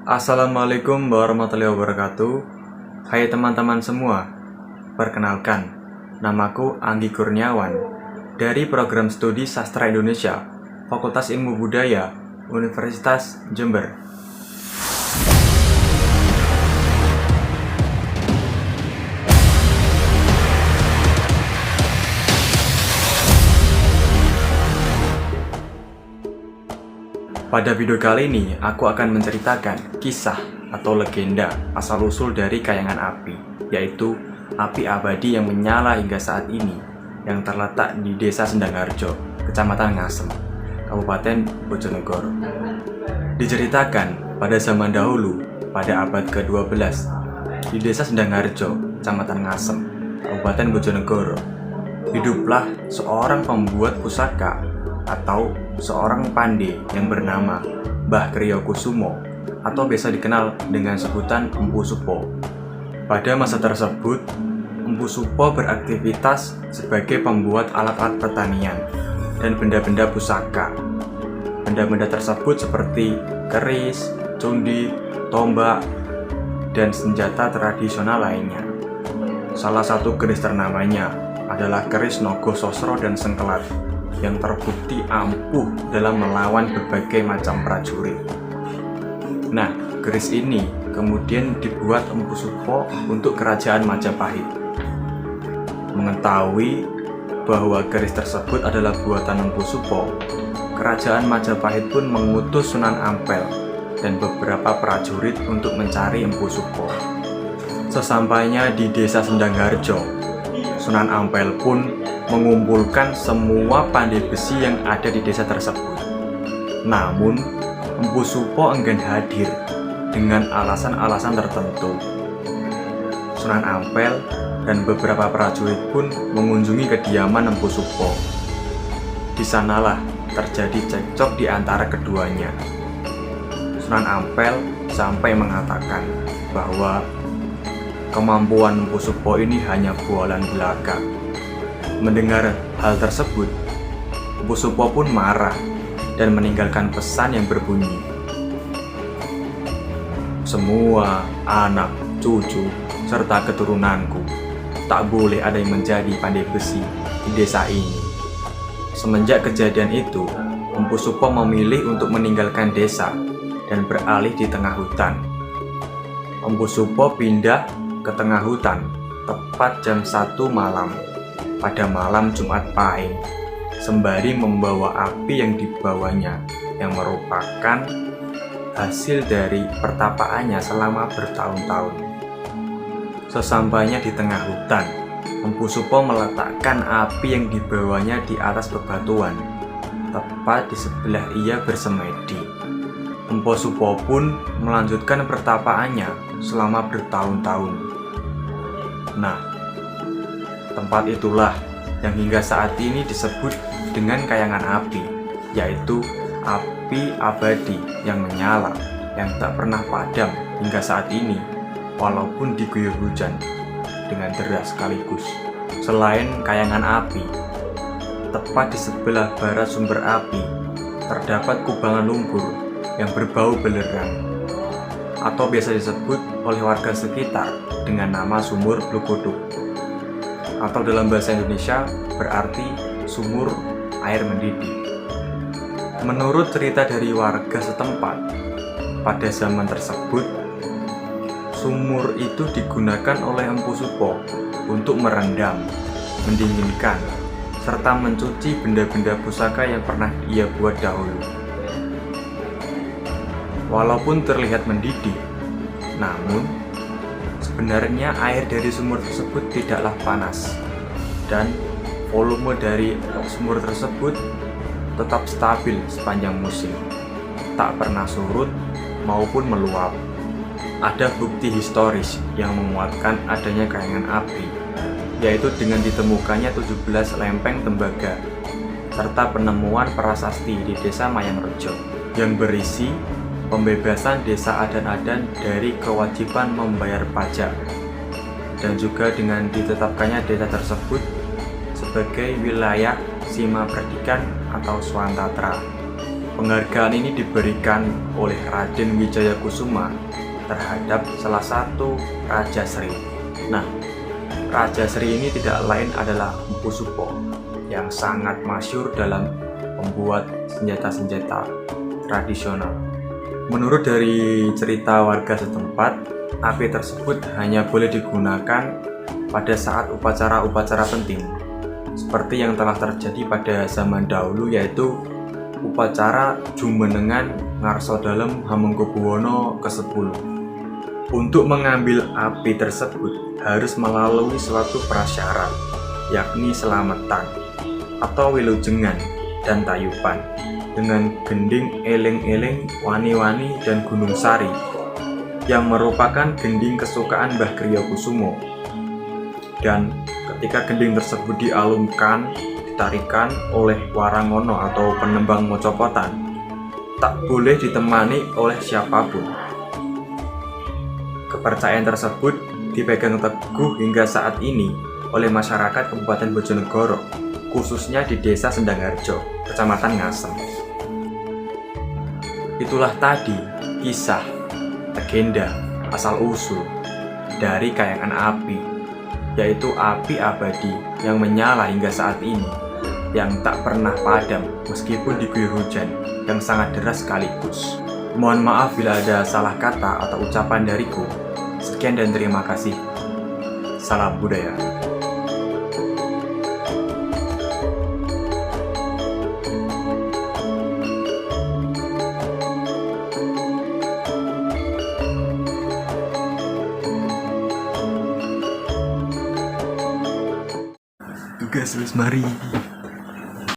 Assalamualaikum warahmatullahi wabarakatuh. Hai teman-teman semua, perkenalkan, namaku Anggi Kurniawan dari Program Studi Sastra Indonesia, Fakultas Ilmu Budaya, Universitas Jember. Pada video kali ini, aku akan menceritakan kisah atau legenda asal-usul dari kayangan api, yaitu api abadi yang menyala hingga saat ini, yang terletak di Desa Sendangharjo, Kecamatan Ngasem, Kabupaten Bojonegoro. Diceritakan pada zaman dahulu, pada abad ke-12, di Desa Sendangharjo, Kecamatan Ngasem, Kabupaten Bojonegoro, hiduplah seorang pembuat pusaka atau seorang pandai yang bernama Mbah Kriyo Kusumo atau biasa dikenal dengan sebutan Empu Supo. Pada masa tersebut, Empu Supo beraktivitas sebagai pembuat alat-alat pertanian dan benda-benda pusaka. Benda-benda tersebut seperti keris, cundik, tombak, dan senjata tradisional lainnya. Salah satu keris ternamanya adalah keris Nogo Sosro dan Sengkelat yang terbukti ampuh dalam melawan berbagai macam prajurit. Nah, keris ini kemudian dibuat Empu Supo untuk kerajaan Majapahit. Mengetahui bahwa keris tersebut adalah buatan Empu Supo, kerajaan Majapahit pun mengutus Sunan Ampel dan beberapa prajurit untuk mencari Empu Supo. Sesampainya di Desa Sendangharjo, Sunan Ampel pun mengumpulkan semua pandai besi yang ada di desa tersebut. Namun, Empu Supo enggan hadir dengan alasan-alasan tertentu. Sunan Ampel dan beberapa prajurit pun mengunjungi kediaman Empu Supo. Di sanalah terjadi cekcok di antara keduanya. Sunan Ampel sampai mengatakan bahwa kemampuan Empu Supo ini hanya bualan belaka. Mendengar hal tersebut, Empu Supo pun marah dan meninggalkan pesan yang berbunyi, "Semua anak, cucu, serta keturunanku tak boleh ada yang menjadi pandai besi di desa ini." Semenjak kejadian itu, Empu Supo memilih untuk meninggalkan desa dan beralih di tengah hutan. Empu Supo pindah ke tengah hutan tepat jam 1 malam. Pada malam Jumat Pahing, sembari membawa api yang dibawanya yang merupakan hasil dari pertapaannya selama bertahun-tahun. Sesampainya di tengah hutan, Empu Supo meletakkan api yang dibawanya di atas bebatuan, tepat di sebelah ia bersemedi. Empu Supo pun melanjutkan pertapaannya selama bertahun-tahun. Nah, tempat itulah yang hingga saat ini disebut dengan kayangan api, yaitu api abadi yang menyala, yang tak pernah padam hingga saat ini, walaupun diguyur hujan dengan deras sekaligus. Selain kayangan api, tepat di sebelah barat sumber api, terdapat kubangan lumpur yang berbau belerang, atau biasa disebut oleh warga sekitar dengan nama Sumur Blukuduk, atau dalam bahasa Indonesia berarti sumur air mendidih. Menurut cerita dari warga setempat, pada zaman tersebut, sumur itu digunakan oleh Empu Supo untuk merendam, mendinginkan, serta mencuci benda-benda pusaka yang pernah ia buat dahulu. Walaupun terlihat mendidih, namun sebenarnya air dari sumur tersebut tidaklah panas, dan volume dari sumur tersebut tetap stabil sepanjang musim, tak pernah surut maupun meluap. Ada bukti historis yang menguatkan adanya kayangan api, yaitu dengan ditemukannya 17 lempeng tembaga, serta penemuan prasasti di Desa Mayangrejo yang berisi pembebasan desa adan-adan dari kewajiban membayar pajak, dan juga dengan ditetapkannya desa tersebut sebagai wilayah Sima Perdikan atau Swantatra. Penghargaan ini diberikan oleh Raden Wijaya Kusuma terhadap salah satu Raja Sri. Nah, Raja Sri ini tidak lain adalah Mpu Supo yang sangat masyhur dalam membuat senjata-senjata tradisional. Menurut dari cerita warga setempat, api tersebut hanya boleh digunakan pada saat upacara-upacara penting, seperti yang telah terjadi pada zaman dahulu, yaitu upacara Jumenengan Ngarsa Dalem Hamengkubuwono ke-10. Untuk mengambil api tersebut harus melalui suatu prasyarat, yakni selamatan atau wilujengan dan tayupan dengan gending eleng-eleng, wani-wani, dan gunung sari yang merupakan gending kesukaan Mbah Kriya Kusumo. Dan ketika gending tersebut dialunkan, ditarikan oleh warangono atau penembang mocopotan, tak boleh ditemani oleh siapapun. Kepercayaan tersebut dipegang teguh hingga saat ini oleh masyarakat Kabupaten Bojonegoro, khususnya di Desa Sendangharjo, Kecamatan Ngasem. Itulah tadi kisah, legenda, asal-usul dari kayangan api, yaitu api abadi yang menyala hingga saat ini, yang tak pernah padam meskipun diguyur hujan yang sangat deras sekaligus. Mohon maaf bila ada salah kata atau ucapan dariku. Sekian dan terima kasih. Salam budaya. Tugas wis mari.